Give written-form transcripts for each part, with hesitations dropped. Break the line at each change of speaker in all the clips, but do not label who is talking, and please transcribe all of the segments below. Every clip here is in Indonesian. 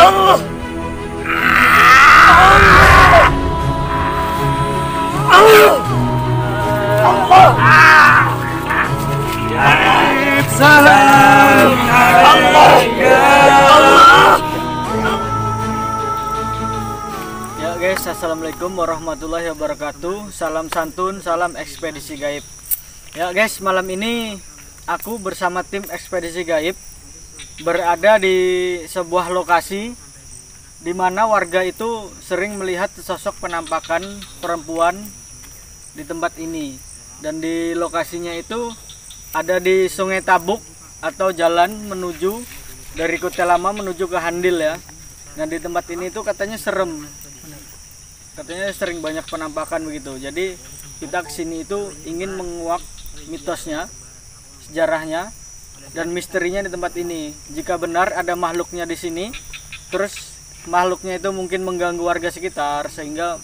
Ya guys, assalamualaikum warahmatullahi wabarakatuh. Salam santun, salam ekspedisi gaib. Ya guys, malam ini aku bersama tim ekspedisi gaib berada di sebuah lokasi di mana warga itu sering melihat sosok penampakan perempuan di tempat ini. Dan di lokasinya itu ada di Sungai Tabuk atau jalan menuju dari Kutai Lama menuju ke Handil ya. Nah di tempat ini tuh katanya serem, katanya sering banyak penampakan begitu. Jadi kita kesini itu ingin menguak mitosnya, sejarahnya, dan misterinya di tempat ini. Jika benar ada makhluknya di sini, terus makhluknya itu mungkin mengganggu warga sekitar sehingga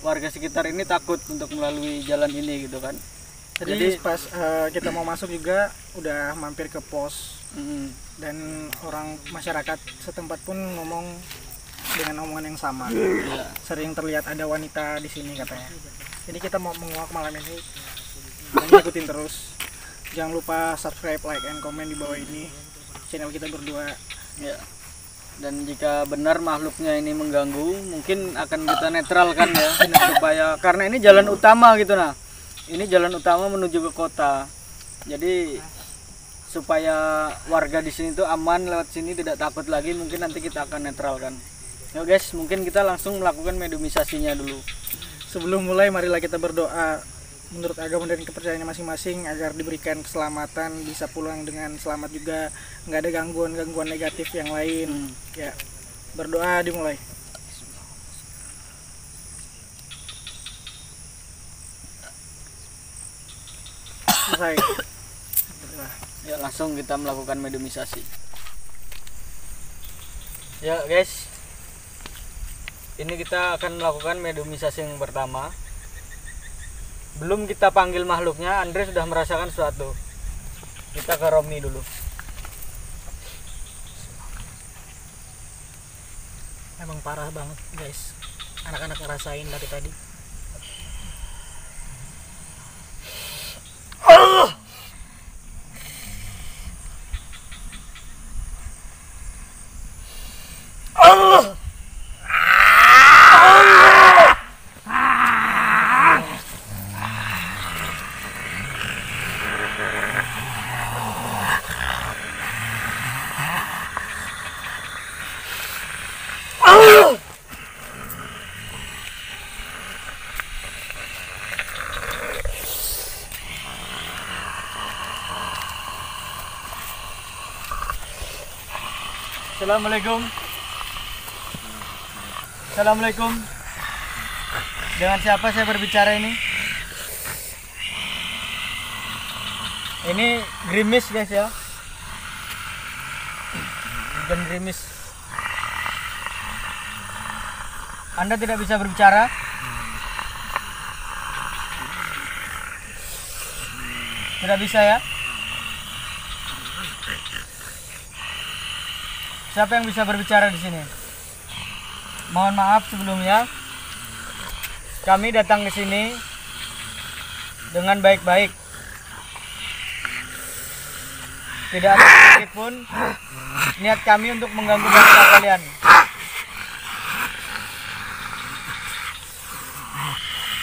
warga sekitar ini takut untuk melalui jalan ini gitu kan.
Jadi pas kita mau masuk juga udah mampir ke pos dan orang masyarakat setempat pun ngomong dengan omongan yang sama. Sering terlihat ada wanita di sini katanya. Jadi kita mau menguak malam ini, ikutin terus. Jangan lupa subscribe, like, and comment di bawah ini channel kita berdua.
Ya. Dan jika benar makhluknya ini mengganggu, mungkin akan kita netralkan ya, supaya karena ini jalan utama gitu nah. Ini jalan utama menuju ke kota. Jadi supaya warga di sini tuh aman lewat sini, tidak takut lagi, mungkin nanti kita akan netralkan. Ya guys, mungkin kita langsung melakukan mediumisasinya dulu.
Sebelum mulai, marilah kita berdoa menurut agama dan kepercayaannya masing-masing agar diberikan keselamatan, bisa pulang dengan selamat juga, nggak ada gangguan negatif yang lain. Ya, berdoa dimulai. Selesai.
Ya, langsung kita melakukan mediumisasi. Ya guys, ini kita akan melakukan mediumisasi yang pertama. Belum kita panggil makhluknya, Andre sudah merasakan sesuatu. Kita ke Romi dulu.
Emang parah banget guys, anak-anak ngerasain dari tadi.
Assalamualaikum. Assalamualaikum. Dengan siapa saya berbicara ini? Ini gerimis guys ya. Bukan gerimis. Anda tidak bisa berbicara? Tidak bisa ya? Siapa yang bisa berbicara di sini? Mohon maaf sebelumnya. Kami datang ke sini dengan baik-baik. Tidak ada sedikit pun niat kami untuk mengganggu bangsa kalian.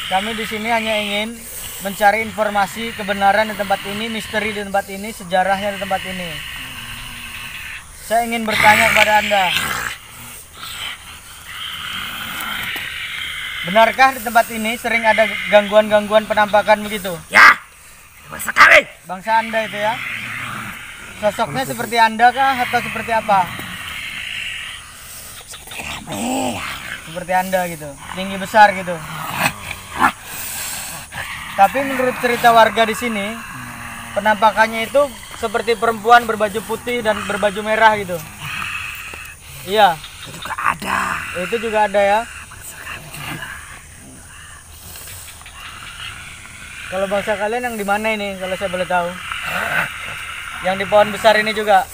Kami di sini hanya ingin mencari informasi kebenaran di tempat ini, misteri di tempat ini, sejarahnya di tempat ini. Saya ingin bertanya kepada Anda, benarkah di tempat ini sering ada gangguan-gangguan penampakan begitu?
Ya, betul sekali.
Bangsa Anda itu ya? Sosoknya seperti Anda kah atau seperti apa? Seperti Anda gitu, tinggi besar gitu. Tapi menurut cerita warga di sini, penampakannya itu seperti perempuan berbaju putih dan berbaju merah gitu. Iya.
Itu juga ada.
Itu juga ada ya. Kalau bangsa kalian yang di mana ini kalau saya boleh tahu? Yang di pohon besar ini juga.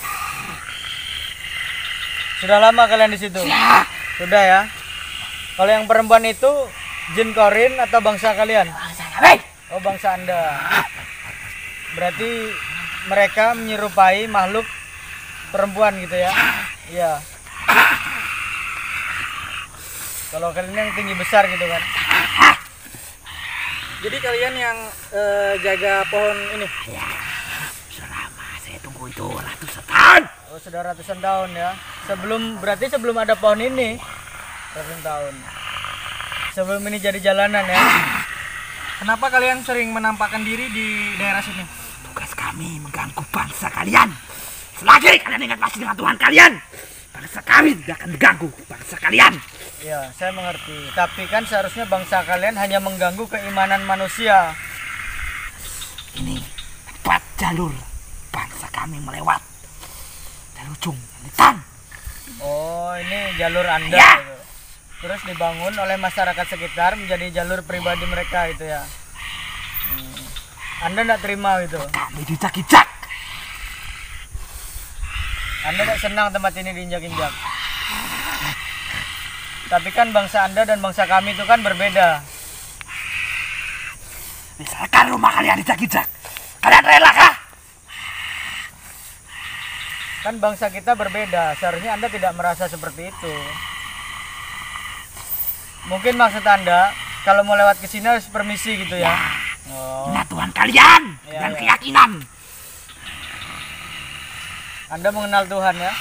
Sudah lama kalian di situ? Sudah ya. Kalau yang perempuan itu jin korin atau bangsa kalian?
Bangsa kami.
Oh, bangsa Anda. Berarti mereka menyerupai makhluk perempuan gitu ya? Iya. Kalau kalian yang tinggi besar gitu kan?
Jadi kalian yang jaga pohon ini?
Ya, selama saya tunggu itu ratusan tahun.
Oh, sudah ratusan tahun ya. Berarti sebelum ada pohon ini ratusan tahun. Sebelum ini jadi jalanan ya.
Kenapa kalian sering menampakkan diri di daerah sini?
Tugas kami mengganggu bangsa kalian. Selagi kalian ingat masih dengan Tuhan kalian, bangsa kami tidak akan mengganggu bangsa kalian.
Ya, saya mengerti. Tapi kan seharusnya bangsa kalian hanya mengganggu keimanan manusia.
Ini tempat jalur bangsa kami melewat dari ujung Litan.
Oh, ini jalur Anda
Ya.
gitu. Terus dibangun oleh masyarakat sekitar menjadi jalur pribadi mereka itu ya. Anda tidak terima gitu.
Kami dijak-jak.
Anda tidak senang tempat ini diinjak-injak. Tapi kan bangsa Anda dan bangsa kami itu kan berbeda.
Misalkan rumah kalian dijak-jak, kalian rela kah?
Kan bangsa kita berbeda. Seharusnya Anda tidak merasa seperti itu. Mungkin maksud Anda kalau mau lewat ke sini harus permisi gitu ya. Oh,
Ingat Tuhan kalian
Ya,
dan
ya.
keyakinan.
Anda mengenal Tuhan ya?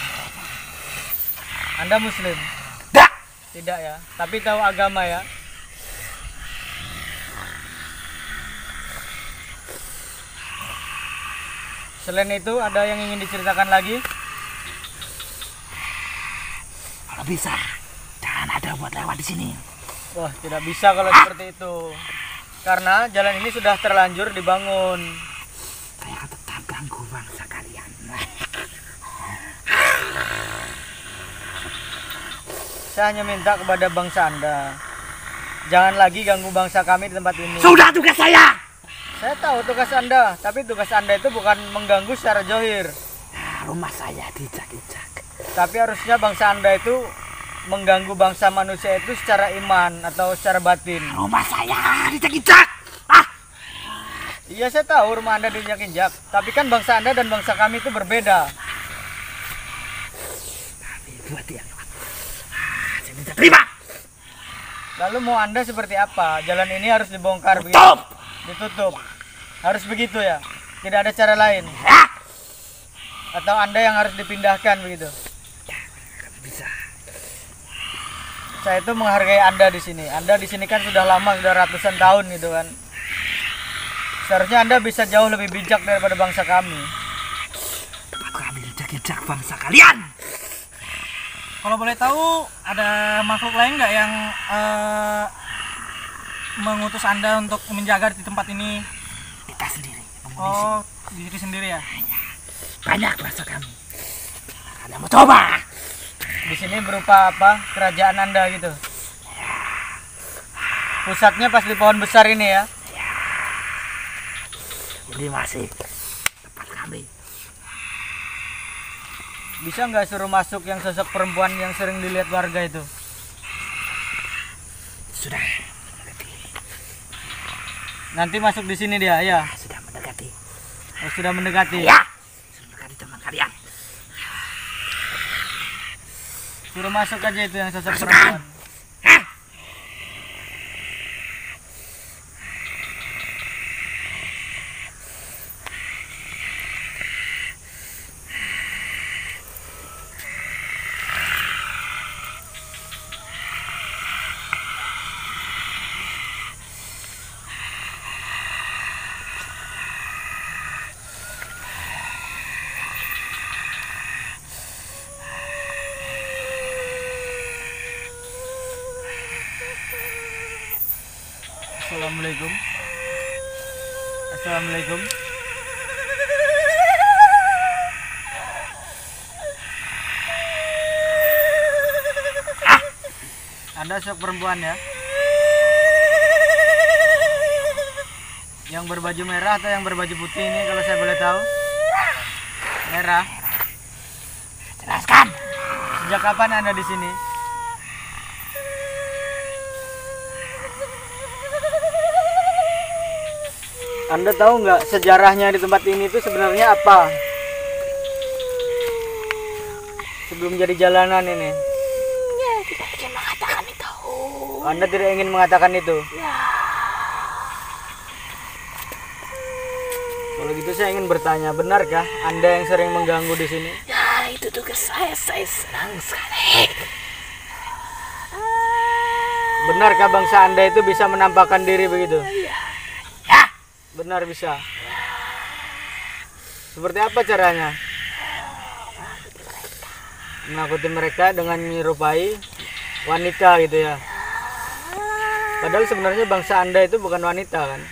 Anda Muslim?
Dak.
Tidak ya, tapi tahu agama ya. Selain itu ada yang ingin diceritakan lagi?
Kalau bisa, jangan ada buat lewat di sini.
Wah, tidak bisa kalau seperti itu. Karena jalan ini sudah terlanjur dibangun.
Saya akan tetap ganggu bangsa kalian.
Saya hanya minta kepada bangsa Anda, jangan lagi ganggu bangsa kami di tempat ini.
Sudah tugas saya.
Saya tahu tugas Anda, tapi tugas Anda itu bukan mengganggu secara johir.
Nah, rumah saya dijak-jak.
Tapi harusnya bangsa Anda itu mengganggu bangsa manusia itu secara iman atau secara batin.
Rumah saya dijak-jak. Ah,
Iya, saya tahu rumah Anda diinjak-injak, tapi kan bangsa Anda dan bangsa kami itu berbeda.
tapi buat dia lewat. Saya tidak terima.
Lalu mau Anda seperti apa? Jalan ini harus dibongkar begitu?
Tutup.
Ditutup. Harus begitu ya? Tidak ada cara lain?
Ya,
Atau Anda yang harus dipindahkan begitu?
kalau bisa.
Saya itu menghargai Anda di sini. Anda di sini kan sudah lama, sudah ratusan tahun gitu kan. Seharusnya Anda bisa jauh lebih bijak daripada bangsa kami.
Tempat kami dijak-jak bangsa kalian.
Kalau boleh tahu, ada makhluk lain nggak yang mengutus Anda untuk menjaga di tempat ini?
Kita sendiri.
Oh, diri sendiri ya?
Banyak bangsa kami. Kalian mau coba?
Di sini berupa apa? Kerajaan Anda gitu. Pusatnya pas di pohon besar ini ya.
Ini masih tempat kami.
Bisa nggak suruh masuk yang sosok perempuan yang sering dilihat warga itu?
Sudah mendekati.
Nanti masuk di sini dia, ya.
Sudah mendekati.
Oh, sudah mendekati.
Ya, sudah mendekati teman kalian.
Suruh masuk aja itu yang sosok
Masukkan.
perempuan.
Hah?
Assalamualaikum. Assalamualaikum. Anda sosok perempuan ya? Yang berbaju merah atau yang berbaju putih ini kalau saya boleh tahu? Merah.
Jelaskan.
Sejak kapan Anda di sini? Anda tahu nggak sejarahnya di tempat ini itu sebenarnya apa? Sebelum jadi jalanan ini.
Ya, tidak ingin mengatakan itu.
Anda tidak ingin mengatakan itu?
Ya.
Kalau gitu saya ingin bertanya, benarkah Anda yang sering mengganggu di sini?
Ya, itu tugas saya senang sekali.
Benarkah bangsa Anda itu bisa menampakkan diri begitu?
Ya. Ya.
Benar bisa. Seperti apa caranya? Menakuti mereka dengan menyerupai wanita gitu ya. Padahal sebenarnya bangsa Anda itu bukan wanita kan?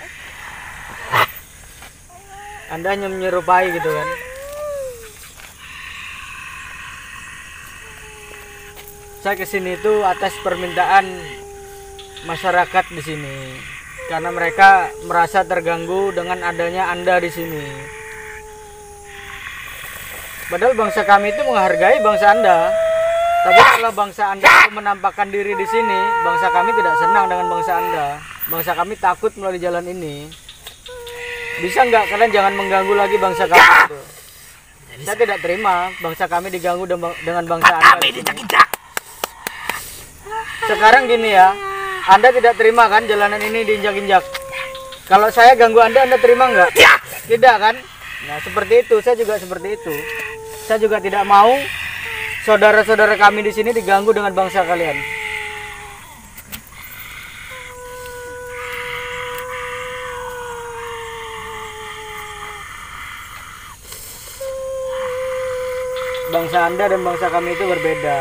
Anda hanya menyerupai gitu kan? Saya kesini itu atas permintaan masyarakat di sini. Karena mereka merasa terganggu dengan adanya Anda di sini. Padahal bangsa kami itu menghargai bangsa Anda. Tapi kalau bangsa Anda itu menampakkan diri di sini, bangsa kami tidak senang dengan bangsa Anda. Bangsa kami takut melalui jalan ini. Bisa nggak kalian jangan mengganggu lagi bangsa kami itu? Saya tidak terima bangsa kami diganggu dengan bangsa Anda. Sekarang gini ya, Anda tidak terima kan jalanan ini diinjak-injak? Kalau saya ganggu Anda terima nggak? Tidak kan? Nah seperti itu, saya juga seperti itu. Saya juga tidak mau saudara-saudara kami di sini diganggu dengan bangsa kalian. Bangsa Anda dan bangsa kami itu berbeda.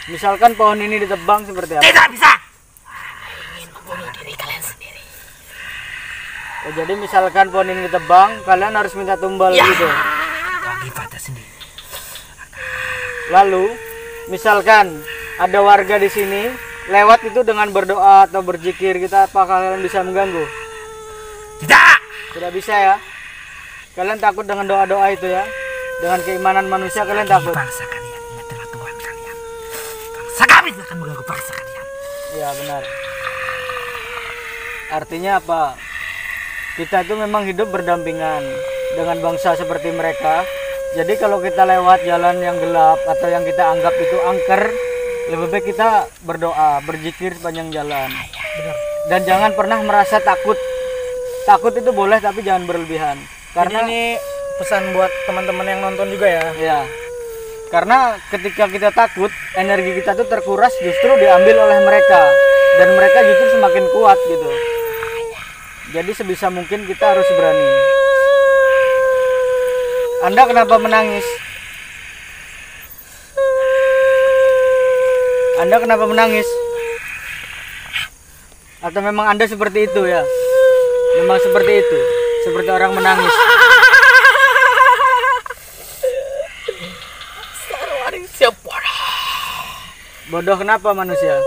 Misalkan pohon ini ditebang seperti apa?
Tidak bisa. Ingin membunuh diri kalian sendiri.
Oh, jadi misalkan pohon ini ditebang, kalian harus minta tumbal gitu.
Akibatnya sendiri.
Lalu, misalkan ada warga di sini lewat itu dengan berdoa atau berzikir, kita apakah kalian bisa mengganggu?
Tidak.
Tidak bisa ya. Kalian takut dengan doa-doa itu ya? Dengan keimanan manusia kalian takut?
Bangsa kalian, ingatlah Tuhan kalian. Bangsa kami tidak akan mengganggu bangsa kalian.
Iya benar. Artinya apa? Kita itu memang hidup berdampingan dengan bangsa seperti mereka. Jadi kalau kita lewat jalan yang gelap atau yang kita anggap itu angker, lebih baik kita berdoa, berzikir sepanjang jalan.
Benar.
Dan jangan pernah merasa takut. Takut itu boleh tapi jangan berlebihan. Karena
ini pesan buat teman-teman yang nonton juga ya.
ya. Karena ketika kita takut, energi kita tuh terkuras justru diambil oleh mereka dan mereka justru semakin kuat gitu. Jadi sebisa mungkin kita harus berani. Anda kenapa menangis? Anda kenapa menangis? Atau memang Anda seperti itu ya? Memang seperti itu, seperti orang menangis. Bodoh kenapa manusia?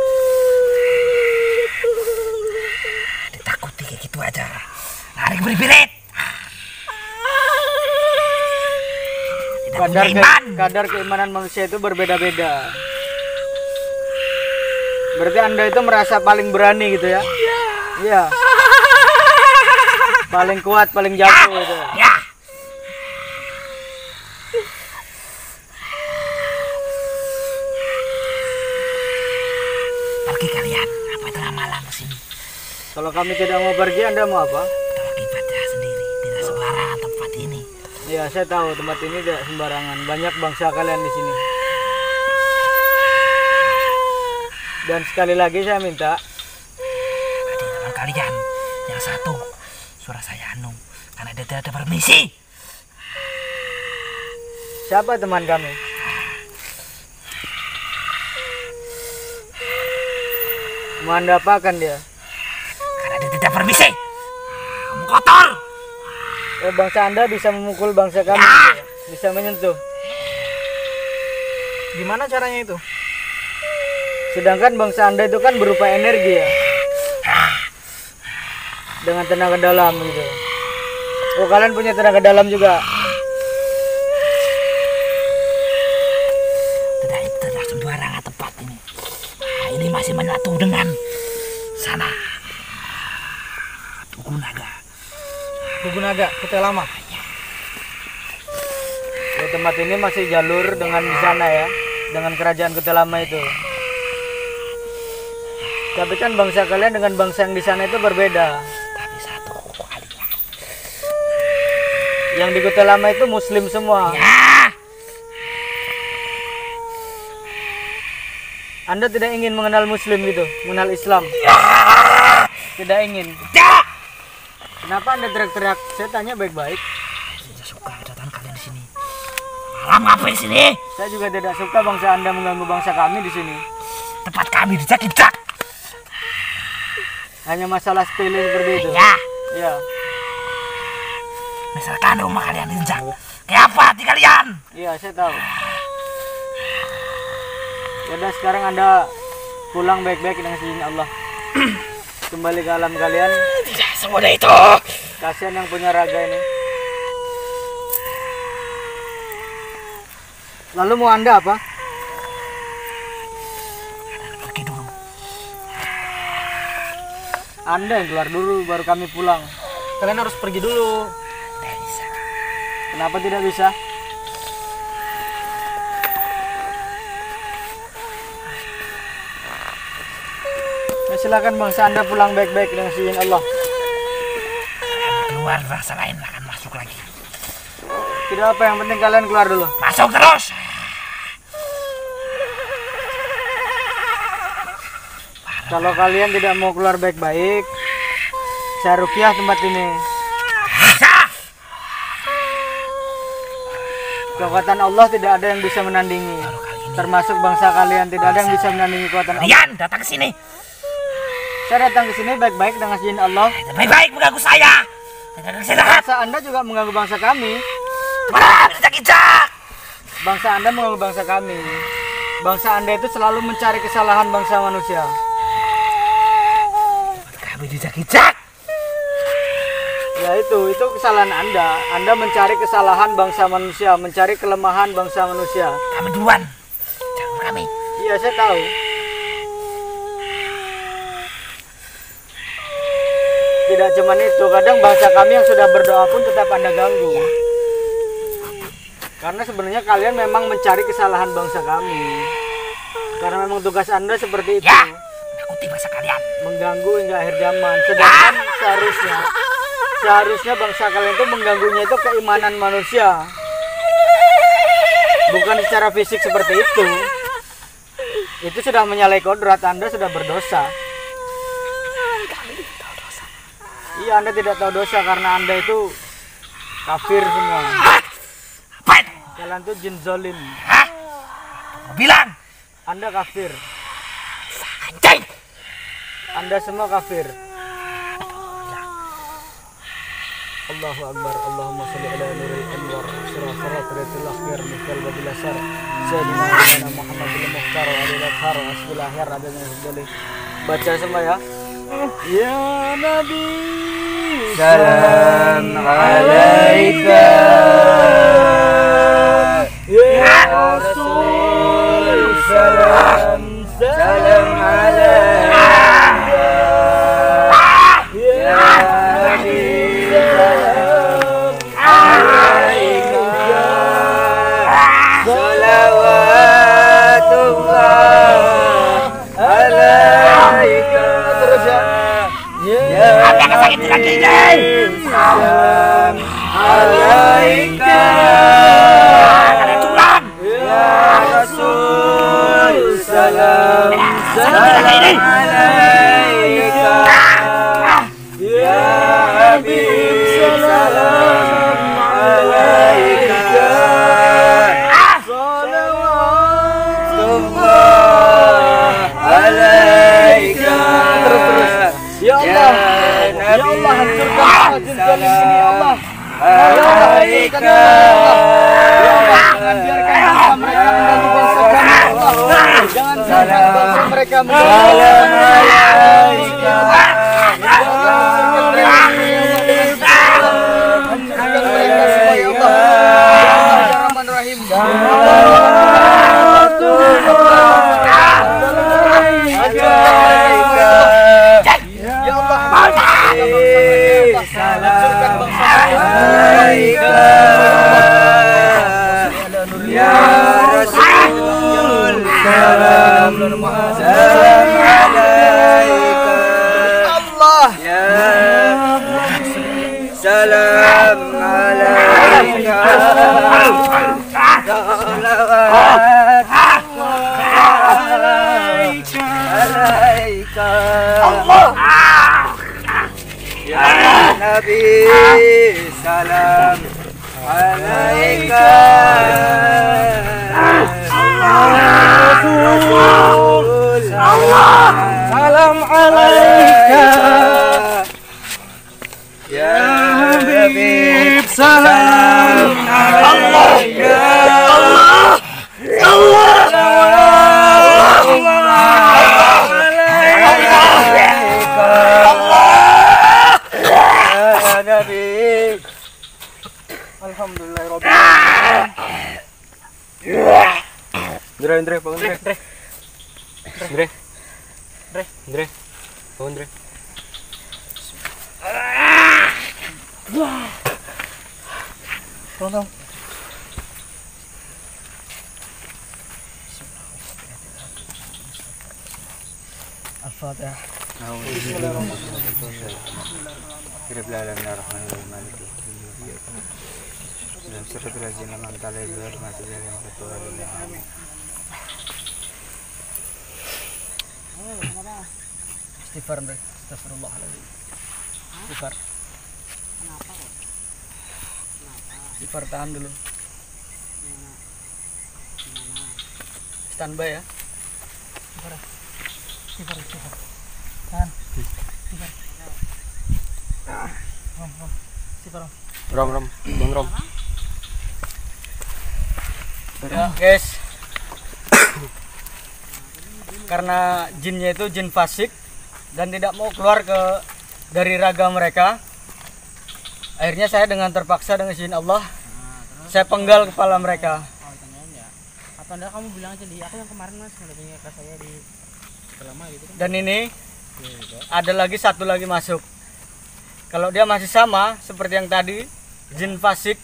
Ditakuti kayak gitu aja. Lari berbirit.
Kadar keimanan manusia itu berbeda-beda. Berarti Anda itu merasa paling berani gitu ya? Iya. Paling kuat, paling jago gitu.
Ya. Pergi kalian, apa tengah malam sini?
Kalau kami tidak mau pergi, Anda mau apa?
Tahu akibatnya sendiri, tidak sembarangan tempat ini.
Ya, saya tahu tempat ini tidak sembarangan. Banyak bangsa kalian di sini. Dan sekali lagi saya minta,
Ada teman kalian, yang satu suara saya Anu, karena dia tidak ada permisi.
siapa teman kami? Mau Anda apakan dia?
Karena dia tidak permisi. Kamu kotor.
Oh, bangsa Anda bisa memukul bangsa kami, gitu ya? Bisa menyentuh.
Gimana caranya itu?
Sedangkan bangsa Anda itu kan berupa energi ya. dengan tenaga dalam gitu. Oh, kalian punya tenaga dalam juga?
Tidak sembarangan tempat ini. Nah, ini masih menyatu dengan sana. Tugu Naga.
Tugu Naga, kita lama.
Ya, tempat ini masih jalur dengan di sana ya, dengan kerajaan Kota Lama itu. Tapi kan bangsa kalian dengan bangsa yang di sana itu berbeda.
Tapi satu kali.
Yang di Kota Lama itu Muslim semua.
Ya.
Anda tidak ingin mengenal Muslim gitu, mengenal Islam?
Ya.
Tidak ingin.
Ya.
Kenapa Anda teriak-teriak? Saya tanya baik-baik.
Tidak suka kedatangan kalian di sini. Malam apa di sini?
Saya juga tidak suka bangsa Anda mengganggu bangsa kami di sini.
Tempat kami dijak-jak.
Hanya masalah sepele seperti itu.
Ya.
Ya.
Misalkan rumah kalian dijak. Kayak apa hati kalian?
Iya, saya tahu. Yaudah, sekarang Anda pulang baik-baik dengan izin Allah. Kembali ke alam kalian.
Tidak semudah itu.
Kasihan yang punya raga ini. Lalu mau Anda apa?
Pergi dulu.
Anda yang keluar dulu, baru kami pulang.
Kalian harus pergi dulu.
Tidak bisa.
Kenapa tidak bisa? Ya, silakan bangsa Anda pulang baik-baik dengan izin Allah.
Kalian keluar, bangsa lain akan masuk lagi.
Tidak apa, yang penting kalian keluar dulu.
Masuk terus.
Kalau kalian tidak mau keluar baik-baik, saya ruqyah tempat ini. Kekuatan Allah tidak ada yang bisa menandingi. Termasuk bangsa kalian, tidak ada yang bisa menandingi kekuatan Allah.
Kalian datang ke sini.
Saya datang ke sini baik-baik dengan izin Allah.
Baik-baik mengganggu saya. Tidak istirahat.
Bangsa Anda juga mengganggu bangsa kami.
Malah dijak-jak.
Bangsa Anda mengganggu bangsa kami. Bangsa Anda itu selalu mencari kesalahan bangsa manusia.
Kami dijak-jak.
Ya itu kesalahan Anda. Anda mencari kesalahan bangsa manusia, mencari kelemahan bangsa manusia.
Kami duluan. Jangan kami.
Iya, saya tahu. Tidak cuma itu, kadang bangsa kami yang sudah berdoa pun tetap Anda ganggu. Karena sebenarnya kalian memang mencari kesalahan bangsa kami. Karena memang tugas Anda seperti itu.
Ya, nakuti bahasa kalian.
Mengganggu hingga akhir zaman. Sedangkan seharusnya bangsa kalian itu mengganggunya itu keimanan manusia. Bukan secara fisik seperti itu. Itu sudah menyalahi kodrat, Anda sudah berdosa. Iya, Anda tidak tahu dosa karena Anda itu kafir semua.
Apa itu?
Kalian tuh jin zolim.
Hah? Kau bilang?
Anda kafir.
Anjing.
Anda semua kafir. Allahu Akbar. Allahumma sholli ala nuril anwar. Siratal akhir mikal babil asar. Sayyidina Muhammad bin Mukhtar wa alil athhar wa asbil akhir adanya hidayah. Baca semua ya. Ya Nabi, salam alaika. Ya Rasul, salam alaika. Ya Nabi, salam alaika. Salawatullah alaika. Terus ya.
Apa yang sakit lagi ini?
Salam alaika.
Kalian curang.
Ya Rasul, salam alaika. Ya Habib, salam alaika. Salawatullah alaika. Terus. Ya Allah, ya Allah, hancurkan jin zalim ini ya Allah. Alaika. Ya Allah, jangan biarkan bangsa mereka mengganggu bangsa kami ya Allah. Jangan biarkan bangsa mereka mengganggu bangsa kami. Andre, bangun Andre. Andre, bangun Andre.
Tolong. Al-Fatihah. Istighfar, Bre. Astagfirullahaladzim. Istighfar. Istighfar, tahan dulu. Standby ya. Istighfar. Tahan. Istighfar. Istighfar.
Rom. Ya, guys. Karena jinnya itu jin fasik dan tidak mau keluar dari raga mereka, akhirnya saya dengan terpaksa dengan izin Allah saya penggal kepala mereka.
Apa anda kamu bilang aja di aku yang kemarin mas punya ke saya di lama gitu kan.
Dan ini ada lagi satu lagi masuk. Kalau dia masih sama seperti yang tadi, jin fasik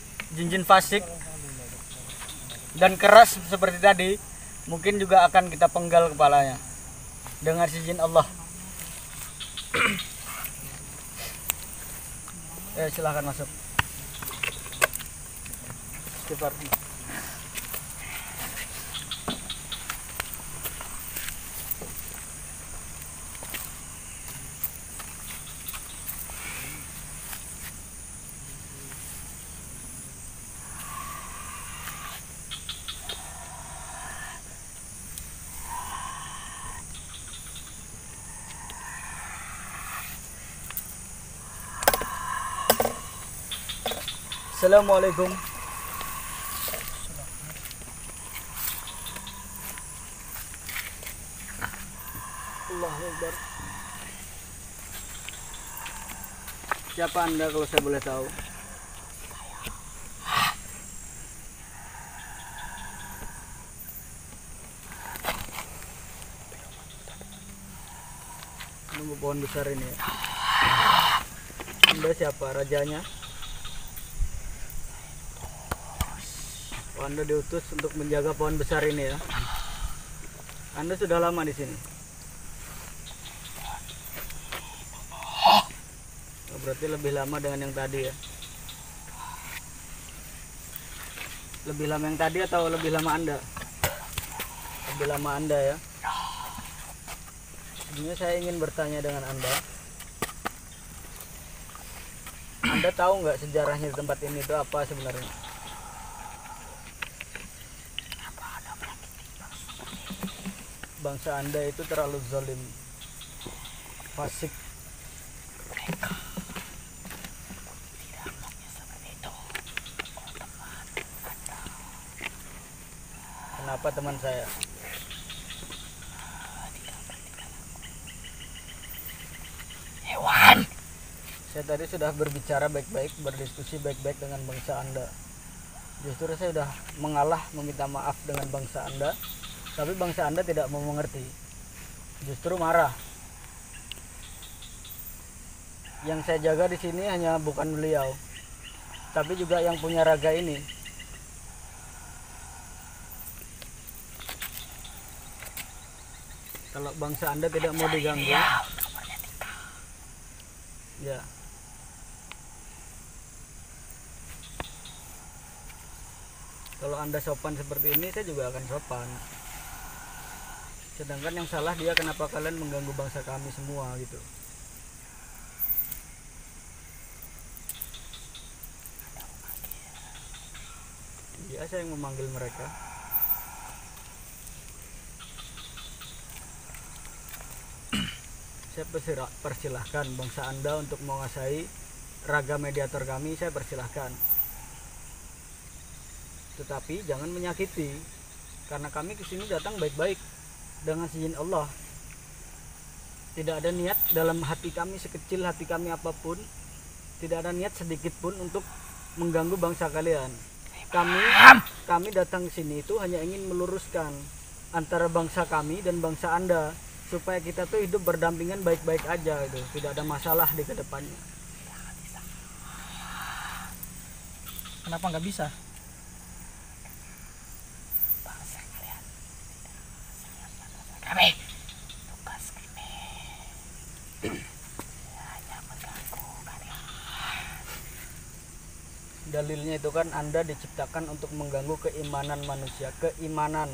dan keras seperti tadi, mungkin juga akan kita penggal kepalanya dengan izin Allah. Silahkan masuk. Istighfar. Assalamualaikum. Allahu Akbar. Siapa Anda kalau saya boleh tahu? Nunggu pohon besar ini ya. Anda siapa? Rajanya? Anda diutus untuk menjaga pohon besar ini ya. Anda sudah lama di sini. Oh, berarti lebih lama dengan yang tadi ya. Lebih lama yang tadi atau lebih lama Anda? Lebih lama Anda ya. Sebenarnya saya ingin bertanya dengan Anda. Anda tahu nggak sejarahnya di tempat ini itu apa sebenarnya? Bangsa Anda itu terlalu zalim, fasik. Kenapa teman saya?
Hewan.
Saya tadi sudah berbicara baik-baik, berdiskusi baik-baik dengan bangsa Anda. Justru saya sudah mengalah, meminta maaf dengan bangsa Anda. Tapi bangsa Anda tidak mau mengerti, justru marah. Yang saya jaga di sini hanya bukan beliau, tapi juga yang punya raga ini. Kalau bangsa Anda tidak mau diganggu, ya. Kalau Anda sopan seperti ini, saya juga akan sopan. Sedangkan yang salah dia, kenapa kalian mengganggu bangsa kami semua gitu. Dia saya yang memanggil mereka. Saya persilahkan bangsa Anda untuk menguasai raga mediator kami, saya persilahkan. Tetapi jangan menyakiti, karena kami kesini datang baik-baik dengan izin Allah. Tidak ada niat dalam hati kami, sekecil hati kami apapun, tidak ada niat sedikit pun untuk mengganggu bangsa kalian. Kami datang ke sini itu hanya ingin meluruskan antara bangsa kami dan bangsa Anda, supaya kita tuh hidup berdampingan baik-baik aja gitu. Tidak ada masalah di kedepannya.
Kenapa nggak bisa?
Kami tugas kami hanya mengganggu kalian.
Dalilnya itu kan Anda diciptakan untuk mengganggu keimanan manusia, keimanan,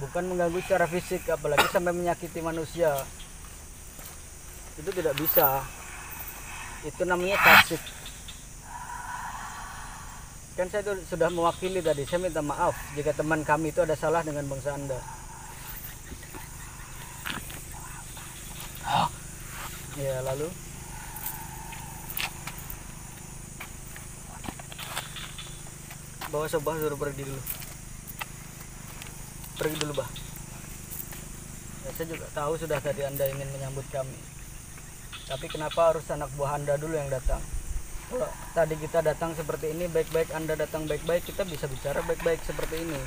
bukan mengganggu secara fisik, apalagi sampai menyakiti manusia. Itu tidak bisa. Itu namanya tasik. Kan saya itu sudah mewakili tadi, saya minta maaf jika teman kami itu ada salah dengan bangsa Anda. Ya, lalu bawa Sobah suruh pergi dulu. Pergi dulu, Bah. Ya, saya juga tahu sudah tadi Anda ingin menyambut kami. Tapi kenapa harus anak buah Anda dulu yang datang? Kalau tadi kita datang seperti ini baik-baik, Anda datang baik-baik, kita bisa bicara baik-baik seperti ini.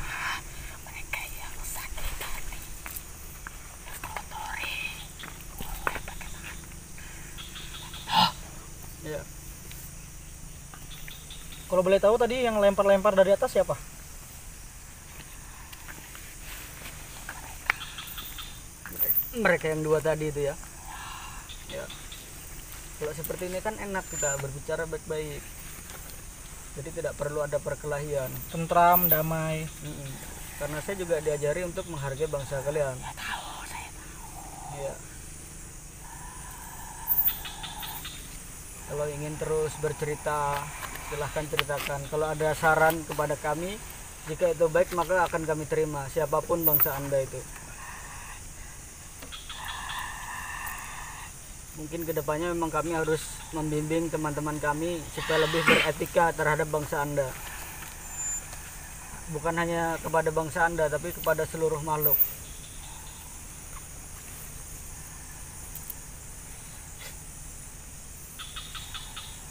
Mereka yang sakit hati, kotori.
Ya.
Kalau boleh tahu tadi yang lempar-lempar dari atas siapa?
Mereka yang dua tadi itu ya. Ya. Kalau seperti ini kan enak kita berbicara baik-baik. Jadi tidak perlu ada perkelahian.
Tentram, damai.
Karena saya juga diajari untuk menghargai bangsa kalian.
Saya tahu.
Iya. Kalau ingin terus bercerita, silahkan ceritakan. Kalau ada saran kepada kami, jika itu baik maka akan kami terima, siapapun bangsa Anda itu. Mungkin kedepannya memang kami harus membimbing teman-teman kami supaya lebih beretika terhadap bangsa Anda. Bukan hanya kepada bangsa Anda, tapi kepada seluruh makhluk.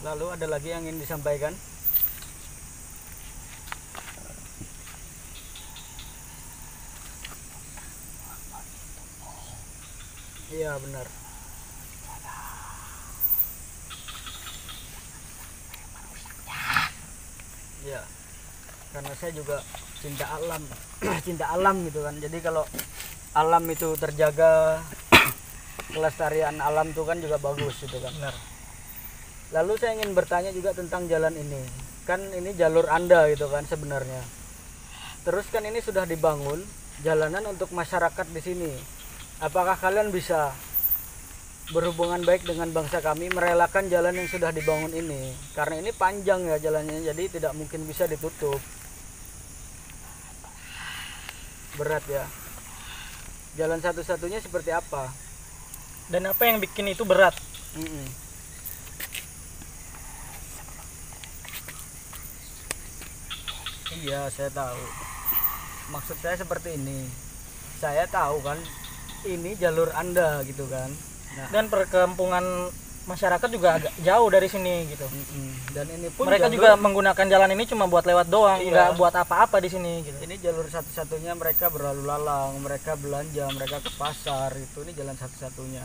Lalu ada lagi yang ingin disampaikan? Iya, benar. Ya, karena saya juga cinta alam, cinta alam gitu kan. Jadi kalau alam itu terjaga, kelestarian alam itu kan juga bagus gitu kan.
Benar.
Lalu saya ingin bertanya juga tentang jalan ini. Kan ini jalur Anda gitu kan sebenarnya. Terus kan ini sudah dibangun jalanan untuk masyarakat di sini. Apakah kalian bisa berhubungan baik dengan bangsa kami, merelakan jalan yang sudah dibangun ini? Karena ini panjang ya jalannya, jadi tidak mungkin bisa ditutup. Berat ya. Jalan satu-satunya seperti apa?
Dan apa yang bikin itu berat?
Iya, saya tahu. Maksud saya seperti ini. Saya tahu kan ini jalur Anda gitu kan. Nah,
Dan perkampungan masyarakat juga agak jauh dari sini gitu.
Dan ini pun
Mereka juga menggunakan jalan ini cuma buat lewat doang, nggak buat apa-apa di sini gitu.
Ini jalur satu-satunya mereka berlalu lalang, mereka belanja, mereka ke pasar, itu ini jalan satu-satunya.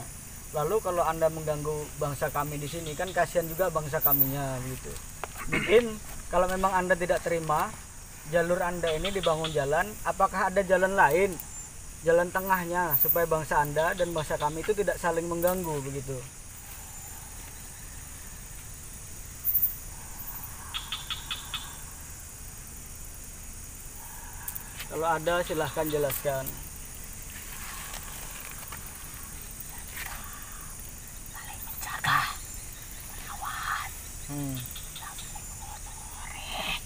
Lalu kalau Anda mengganggu bangsa kami di sini kan kasihan juga bangsa kaminya gitu. Mungkin kalau memang Anda tidak terima jalur Anda ini dibangun jalan, apakah ada jalan lain? Jalan tengahnya supaya bangsa Anda dan bangsa kami itu tidak saling mengganggu begitu. Kalau ada silahkan jelaskan.
Saling menjaga, merawat,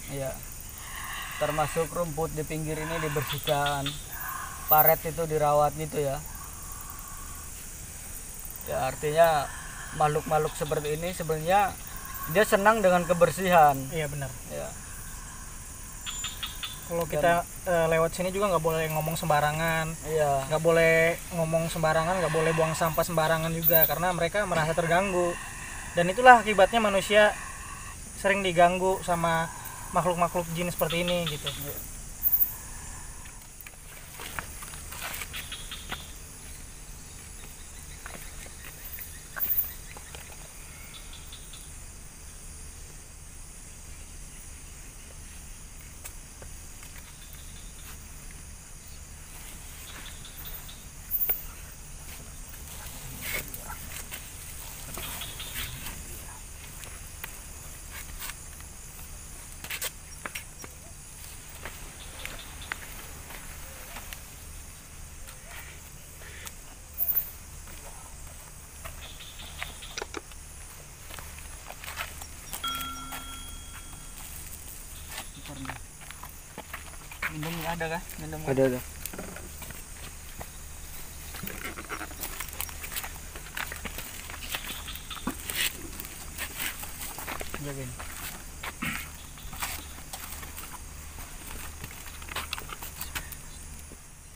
Iya. Termasuk rumput di pinggir ini dibersihkan, paret itu dirawat gitu ya. Ya artinya makhluk-makhluk seperti ini sebenarnya dia senang dengan kebersihan.
Iya benar.
Ya.
Kalau kita lewat sini juga nggak boleh ngomong sembarangan,
Iya.
nggak boleh ngomong sembarangan, nggak boleh buang sampah sembarangan juga karena mereka merasa terganggu. Dan itulah akibatnya manusia sering diganggu sama makhluk-makhluk jin seperti ini gitu.
Minum ada kah? Minum
Ada.
Jagain.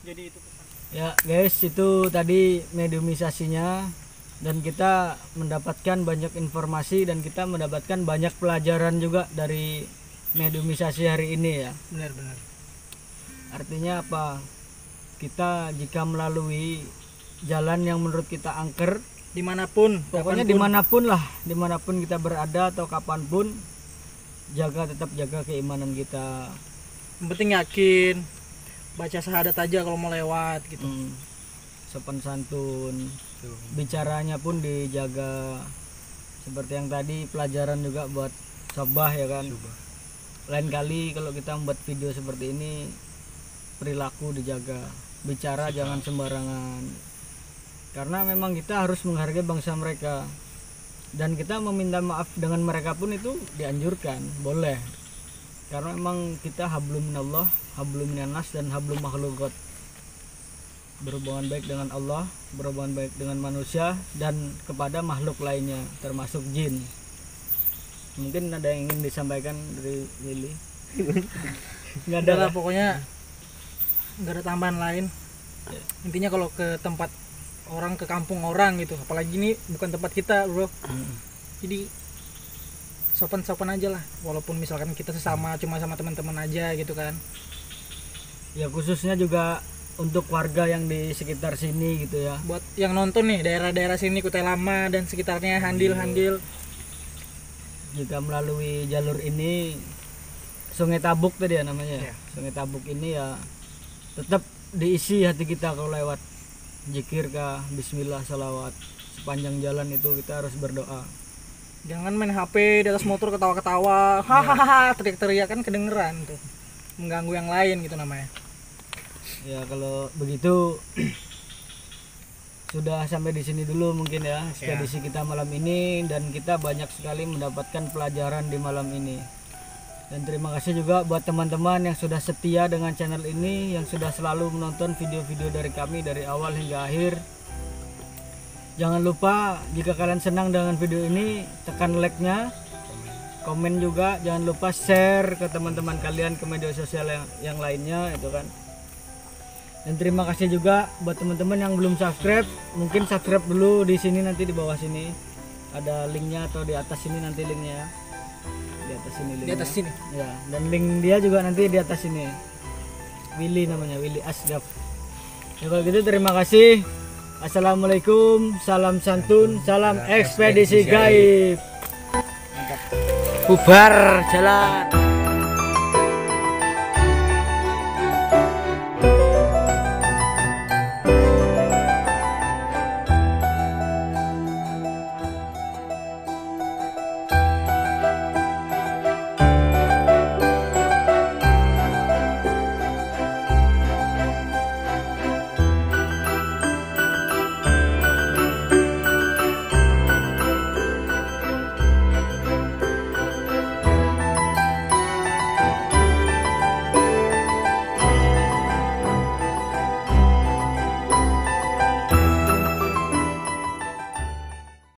Jadi itu pesan.
Ya guys, itu tadi mediumisasinya, dan kita mendapatkan banyak informasi dan kita mendapatkan banyak pelajaran juga dari mediumisasi hari ini ya.
Benar-benar.
Artinya apa? Kita jika melalui jalan yang menurut kita angker,
Dimanapun,
pokoknya dimanapun kita berada atau kapanpun, tetap jaga keimanan kita.
yang penting yakin, baca syahadat aja kalau mau lewat gitu.
Sopan santun, bicaranya pun dijaga. Seperti yang tadi pelajaran juga buat sobah ya kan. Lain kali kalau kita membuat video seperti ini, perilaku dijaga, bicara jangan sembarangan. Karena memang kita harus menghargai bangsa mereka, dan kita meminta maaf dengan mereka pun itu dianjurkan, boleh. Karena memang kita hablum minallah, hablum minannas, dan hablum makhluqat. Berhubungan baik dengan Allah, berhubungan baik dengan manusia, dan kepada makhluk lainnya termasuk jin. Mungkin ada yang ingin disampaikan dari Willy? Nggak ada
Udah lah,
lah.
pokoknya nggak ada tambahan lain. Intinya kalau ke tempat orang, ke kampung orang gitu, apalagi ini bukan tempat kita bro, jadi sopan-sopan aja lah, walaupun misalkan kita sesama cuma sama teman-teman aja gitu kan.
Ya khususnya juga untuk warga yang di sekitar sini gitu ya.
Buat yang nonton nih, daerah-daerah sini, Kutai Lama dan sekitarnya, Handil.
Jika melalui jalur ini, Sungai Tabuk tadi ya namanya.
Iya.
Sungai Tabuk ini ya tetap diisi hati kita kalau lewat. Zikir kah, bismillah, salawat. Sepanjang jalan itu kita harus berdoa.
Jangan main HP di atas motor ketawa-ketawa, hahaha, teriak-teriak kan kedengeran tuh, mengganggu yang lain gitu namanya.
Ya kalau begitu sudah sampai di sini dulu mungkin ya ekspedisi kita malam ini, dan kita banyak sekali mendapatkan pelajaran di malam ini. Dan terima kasih juga buat teman-teman yang sudah setia dengan channel ini, yang sudah selalu menonton video-video dari kami dari awal hingga akhir. Jangan lupa jika kalian senang dengan video ini, tekan like-nya, komen juga, jangan lupa share ke teman-teman kalian, ke media sosial yang lainnya itu kan. Dan terima kasih juga buat teman-teman yang belum subscribe, mungkin subscribe dulu di sini, nanti di bawah sini ada linknya atau di atas ini nanti linknya ya. Di atas sini linknya.
Di atas sini.
Ya, dan link dia juga nanti di atas sini. Willy namanya, Willy Asgaf. Ya kalau gitu terima kasih. Assalamualaikum, salam santun, salam ekspedisi gaib. Mantap. Bubar jalan.